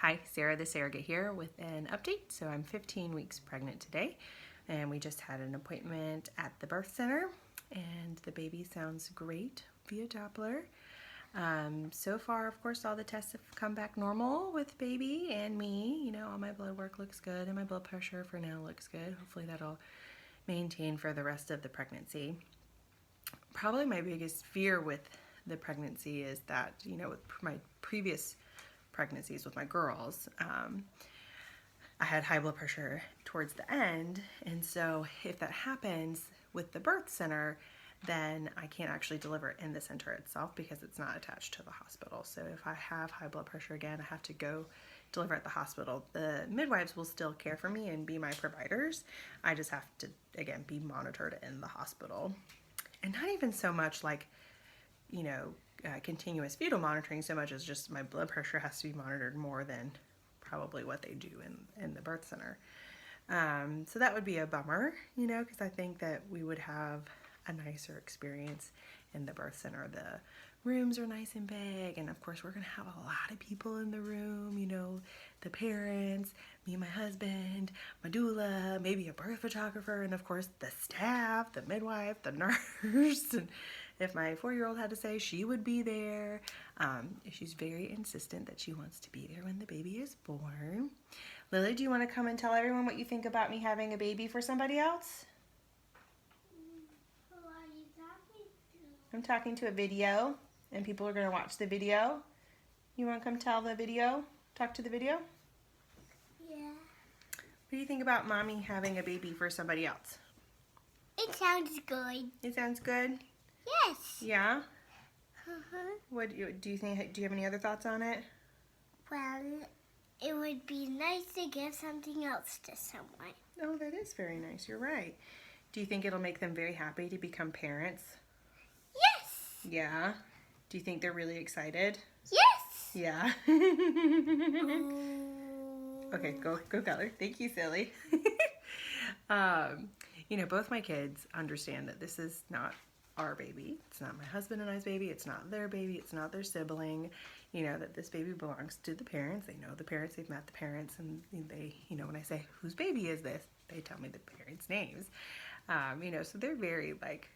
Hi, Sarah the Surrogate here with an update. So I'm 15 weeks pregnant today, and we just had an appointment at the birth center, and the baby sounds great via Doppler. So far, of course, all the tests have come back normal with baby and me. You know, all my blood work looks good, and my blood pressure for now looks good. Hopefully that'll maintain for the rest of the pregnancy. Probably my biggest fear with the pregnancy is that, you know, with my previous pregnancies with my girls, I had high blood pressure towards the end, and so if that happens with the birth center, then I can't actually deliver in the center itself because it's not attached to the hospital. So if I have high blood pressure again, I have to go deliver at the hospital. The midwives will still care for me and be my providers. I just have to, again, be monitored in the hospital. And not even so much like, you know, continuous fetal monitoring so much as just my blood pressure has to be monitored more than probably what they do in the birth center. So that would be a bummer, you know, because I think that we would have a nicer experience in the birth center. The rooms are nice and big, and of course we're gonna have a lot of people in the room, you know, the parents, me and my husband, my doula, maybe a birth photographer, and of course the staff, the midwife, the nurse, and if my 4-year-old had to say, she would be there. She's very insistent that she wants to be there when the baby is born. Lily, do you want to come and tell everyone what you think about me having a baby for somebody else? Who are you talking to? I'm talking to a video, and people are going to watch the video. You want to come tell the video? Talk to the video? Yeah. What do you think about mommy having a baby for somebody else? It sounds good. It sounds good? Yes. Yeah? Uh-huh. What do you think? Do you have any other thoughts on it? Well, it would be nice to give something else to someone. Oh, that is very nice. You're right. Do you think it'll make them very happy to become parents? Yes. Yeah. Do you think they're really excited? Yes. Yeah. Ooh. Okay, go Keller. Thank you, silly. You know, both my kids understand that this is not our baby. It's not my husband and I's baby. It's not their baby. It's not their sibling. You know, that this baby belongs to the parents. They know the parents. They've met the parents. And they, you know, when I say, whose baby is this? They tell me the parents' names. You know, so they're very, like,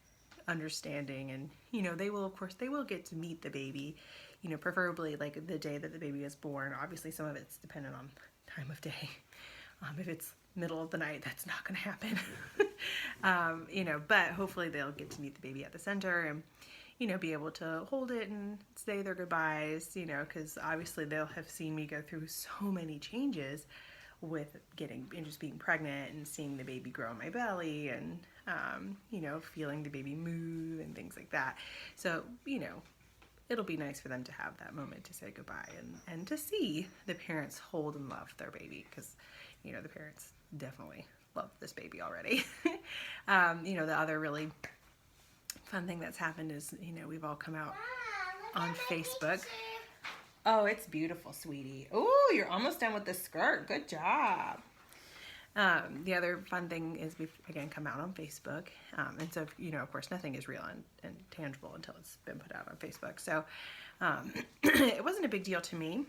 understanding. And, you know, they will, of course, they will get to meet the baby, you know, preferably, like, the day that the baby is born. Obviously, some of it's dependent on time of day. If it's middle of the night, that's not going to happen. You know, but hopefully they'll get to meet the baby at the center and, you know, be able to hold it and say their goodbyes, you know, because obviously they'll have seen me go through so many changes with getting and just being pregnant and seeing the baby grow in my belly and, you know, feeling the baby move and things like that. So, you know, it'll be nice for them to have that moment to say goodbye and to see the parents hold and love their baby because, you know, the parents definitely love this baby already. You know, the other really fun thing that's happened is, you know, we've all come out on Facebook. Oh, it's beautiful, sweetie. Oh, you're almost done with the skirt. Good job. The other fun thing is we've, again, come out on Facebook. And so, you know, of course, nothing is real and tangible until it's been put out on Facebook. So it wasn't a big deal to me.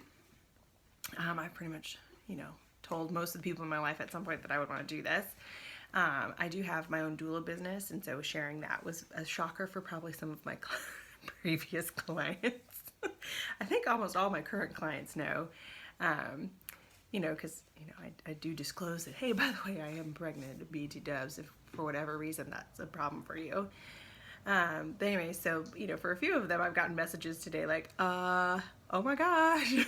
I pretty much, you know, told most of the people in my life at some point that I would want to do this. I do have my own doula business, and so sharing that was a shocker for probably some of my previous clients. I think almost all my current clients know, you know, because, you know, I do disclose that, hey, by the way, I am pregnant, BT dubs, if for whatever reason that's a problem for you. But anyway, so, you know, for a few of them, I've gotten messages today like, oh my gosh.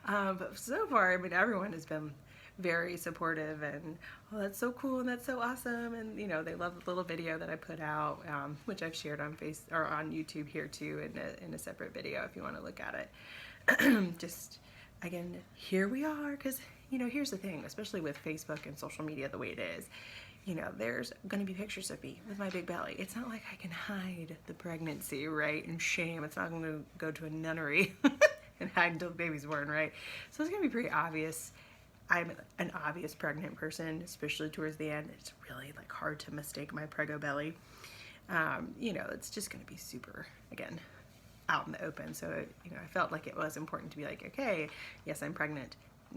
But so far, I mean, everyone has been very supportive and, oh, that's so cool and that's so awesome. And, you know, they love the little video that I put out, which I've shared on on YouTube here too in a separate video if you want to look at it. Just, again, here we are, because, you know, here's the thing, especially with Facebook and social media the way it is, you know, there's going to be pictures of me with my big belly. It's not like I can hide the pregnancy, right, and shame. It's not going to go to a nunnery and hide until the baby's born, right? So it's going to be pretty obvious. I'm an obvious pregnant person, especially towards the end. It's really, like, hard to mistake my prego belly. You know, it's just going to be super, again, out in the open. So, I felt like it was important to be like, okay, yes, I'm pregnant.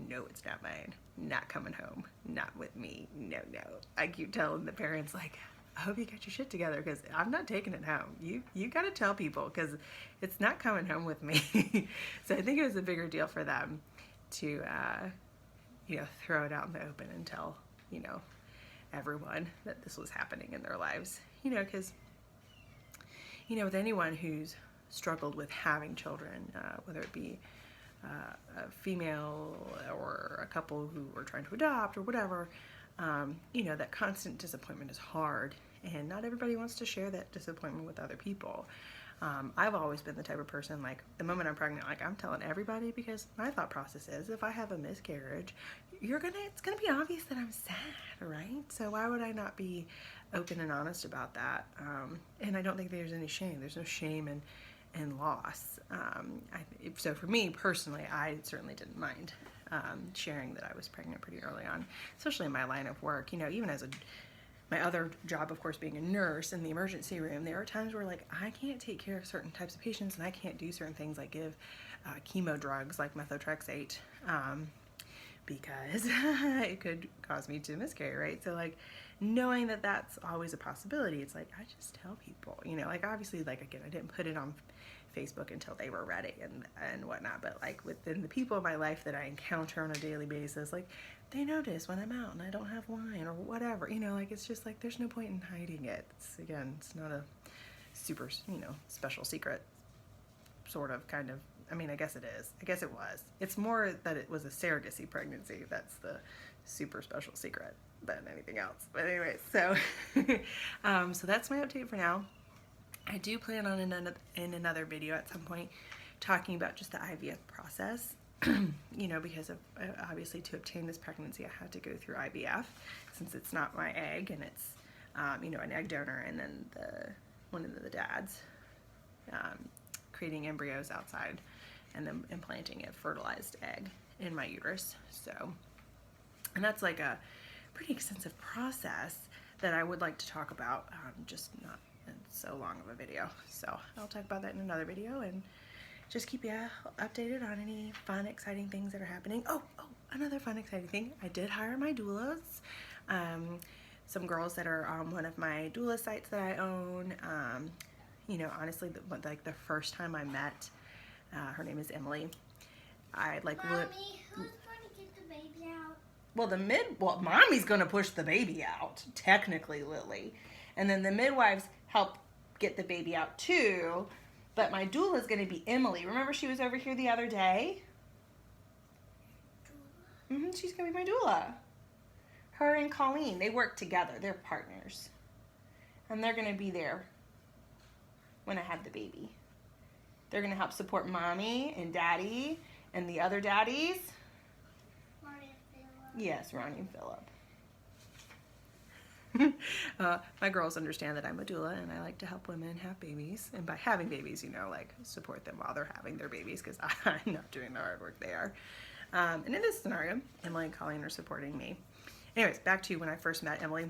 No, it's not mine. Not coming home. Not with me. No, no. I keep telling the parents, like, I hope you got your shit together because I'm not taking it home. You got to tell people because it's not coming home with me. So I think it was a bigger deal for them to, throw it out in the open and tell, everyone that this was happening in their lives. Because, with anyone who's struggled with having children, whether it be a female or a couple who are trying to adopt or whatever, that constant disappointment is hard, and not everybody wants to share that disappointment with other people. I've always been the type of person, like, the moment I'm pregnant, like, I'm telling everybody, because my thought process is, if I have a miscarriage, it's gonna be obvious that I'm sad, right? So why would I not be open and honest about that? And I don't think there's any shame. There's no shame in loss. So for me personally, I certainly didn't mind sharing that I was pregnant pretty early on, especially in my line of work. Even as my other job, of course, being a nurse in the emergency room, there are times where, like, I can't take care of certain types of patients, and I can't do certain things like give chemo drugs like methotrexate, because it could cause me to miscarry, right? So, like, knowing that that's always a possibility, it's like, I just tell people, like, obviously, like, again, I didn't put it on Facebook until they were ready and whatnot, but, like, within the people in my life that I encounter on a daily basis, like, they notice when I'm out and I don't have wine or whatever, like, it's just like, there's no point in hiding it. It's not a super, special secret, sort of, kind of. I mean, I guess it is. I guess it was. It's more that it was a surrogacy pregnancy. That's the super special secret than anything else. But anyway, so so that's my update for now. I do plan on in another video at some point talking about just the IVF process, because of, obviously, to obtain this pregnancy, I had to go through IVF, since it's not my egg, and it's, an egg donor, and then one of the dads creating embryos outside and then implanting a fertilized egg in my uterus. So, and that's like a pretty extensive process that I would like to talk about, just not in so long of a video. So I'll talk about that in another video, and just keep you updated on any fun, exciting things that are happening. Oh, another fun, exciting thing. I did hire my doulas. Some girls that are on one of my doula sites that I own. Honestly, the first time I met, her name is Emily. Mommy, who's going to get the baby out? Well, Mommy's going to push the baby out, technically, Lily. And then the midwives help get the baby out too. But my doula is going to be Emily. Remember, she was over here the other day? She's going to be my doula. Her and Colleen, they work together. They're partners. And they're going to be there when I have the baby. They're going to help support Mommy and Daddy and the other daddies. Ronnie and Philip. Yes, Ronnie and Philip. My girls understand that I'm a doula, and I like to help women have babies, and by having babies, like, support them while they're having their babies, because I'm not doing the hard work they are. And in this scenario, Emily and Colleen are supporting me. Anyways, back to when I first met Emily.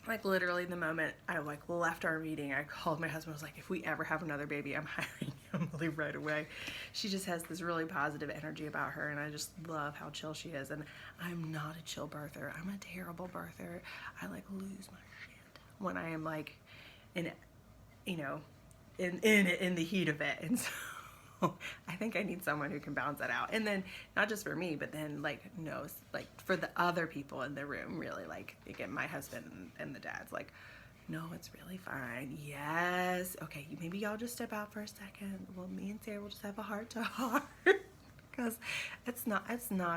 Like, literally the moment I, left our meeting, I called my husband. I was like, if we ever have another baby, I'm hiring Emily right away. She just has this really positive energy about her, and I just love how chill she is. And I'm not a chill birther. I'm a terrible birther. I, lose my shit when I am, in the heat of it. And so I think I need someone who can balance that out. And then, not just for me, but then, for the other people in the room, really, again, my husband and the dads, no, it's really fine. Yes. Okay, maybe y'all just step out for a second. Well, me and Sarah will just have a heart-to-heart. Because it's not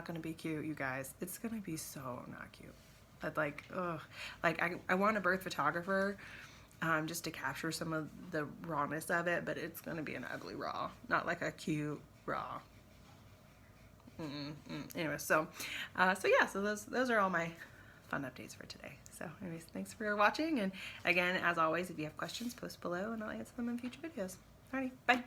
going to be cute, you guys. It's going to be so not cute. I want a birth photographer, just to capture some of the rawness of it, but it's going to be an ugly raw, not like a cute raw. Anyway, so those are all my fun updates for today. So anyways, thanks for watching, and again, as always, if you have questions, post below and I'll answer them in future videos. Alrighty, bye.